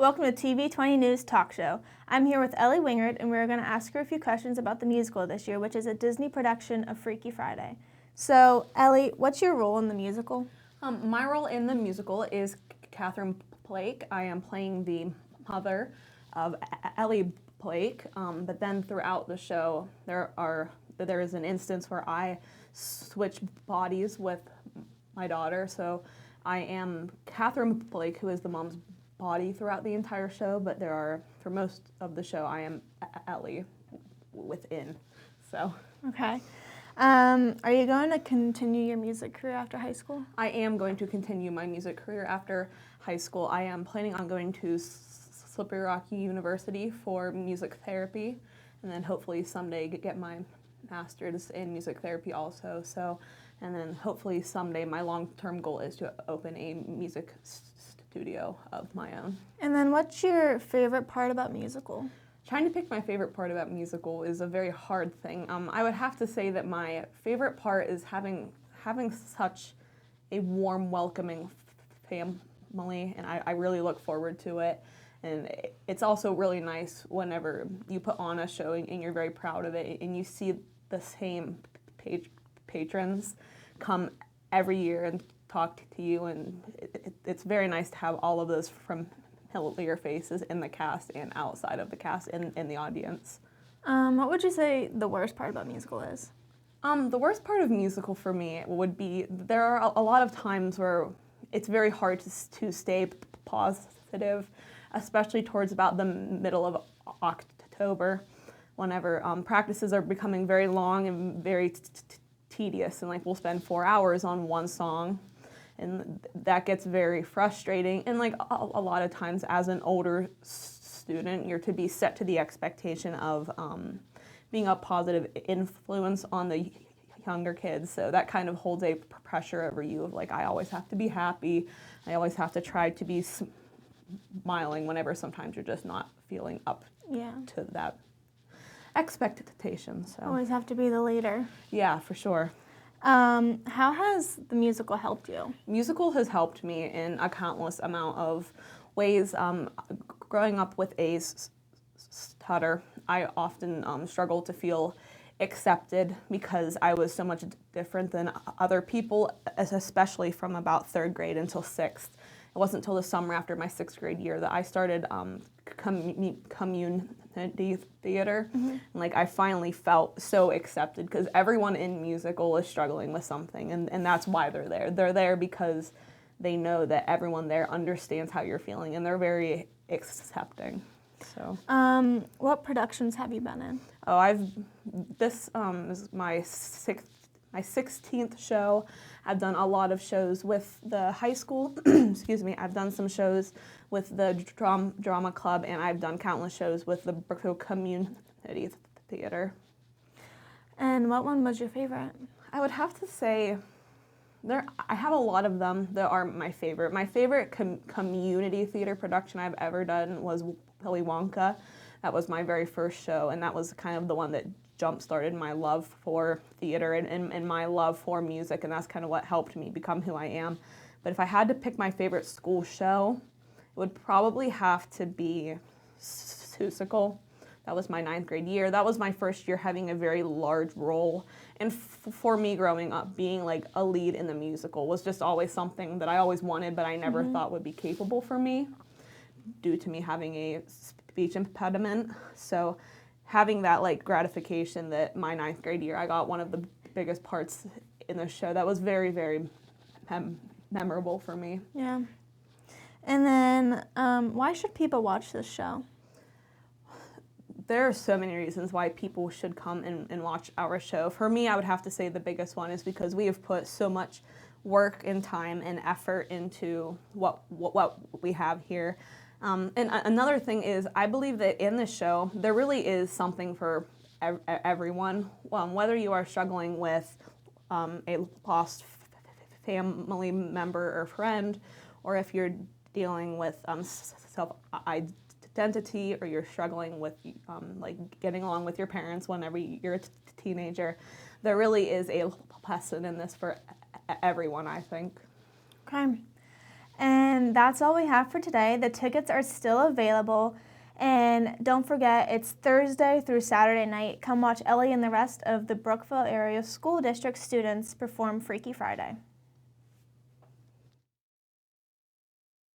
Welcome to TV20 News Talk Show. I'm here with Ellie Wingard, and we're going to ask her a few questions about the musical this year, which is a Disney production of Freaky Friday. So, Ellie, what's your role in the musical? My role in the musical is Catherine Blake. I am playing the mother of Ellie Blake, but then throughout the show, there is an instance where I switch bodies with my daughter. So I am Catherine Blake, who is the mom's body throughout the entire show, but for most of the show, I am Ellie within. So. Okay. Are you going to continue your music career after high school? I am going to continue my music career after high school. I am planning on going to Slippery Rock University for music therapy, and then hopefully someday get my master's in music therapy also. And then hopefully someday my long-term goal is to open a music studio of my own. And then what's your favorite part about musical? Trying to pick my favorite part about musical is a very hard thing. I would have to say that my favorite part is having such a warm, welcoming family, and I really look forward to it. And it's also really nice whenever you put on a show and you're very proud of it, and you see the same patrons come every year and talk to you, and it's very nice to have all of those familiar faces in the cast and outside of the cast and in the audience. What would you say the worst part about musical is? The worst part of musical for me would be there are a lot of times where it's very hard to stay positive, especially towards about the middle of October, whenever practices are becoming very long and very tedious, and like we'll spend 4 hours on one song. And that gets very frustrating. And like a lot of times as an older student, you're to be set to the expectation of being a positive influence on the younger kids. So that kind of holds a pressure over you of like, I always have to be happy. I always have to try to be smiling whenever sometimes you're just not feeling up to that expectation. So Always have to be the leader. Yeah, for sure. How has the musical helped you? Musical has helped me in a countless amount of ways. Growing up with a stutter, I often struggled to feel accepted because I was so much different than other people, especially from about 3rd grade until 6th. It wasn't until the summer after my 6th grade year that I started community theater. Mm-hmm. And like I finally felt so accepted because everyone in musical is struggling with something, and that's why they're there. They're there because they know that everyone there understands how you're feeling, and they're very accepting. So. What productions have you been in? Oh, this is my 16th show. I've done a lot of shows with the high school. Excuse me. I've done some shows with the drama club, and I've done countless shows with the Brookville community theater. And what one was your favorite? I would have to say I have a lot of them that are my favorite. My favorite community theater production I've ever done was Ellie Wingard. That was my very first show, and that was kind of the one that jump-started my love for theater and my love for music, and that's kind of what helped me become who I am. But if I had to pick my favorite school show, it would probably have to be Seussical. That was my 9th grade year. That was my first year having a very large role. And for me growing up, being like a lead in the musical was just always something that I always wanted, but I never thought would be capable for me due to me having a speech impediment. So having that like gratification that my 9th grade year I got one of the biggest parts in the show, that was very, very memorable for me. Yeah. And then why should people watch this show? There are so many reasons why people should come and watch our show. For me, I would have to say the biggest one is because we have put so much work and time and effort into what we have here. And another thing is, I believe that in this show, there really is something for everyone. Whether you are struggling with a lost family member or friend, or if you're dealing with self-identity, or you're struggling with like getting along with your parents whenever you're a teenager, there really is a lesson in this for everyone, I think. Okay. And that's all we have for today. The tickets are still available. And don't forget, it's Thursday through Saturday night. Come watch Ellie and the rest of the Brookville area school district students perform Freaky Friday.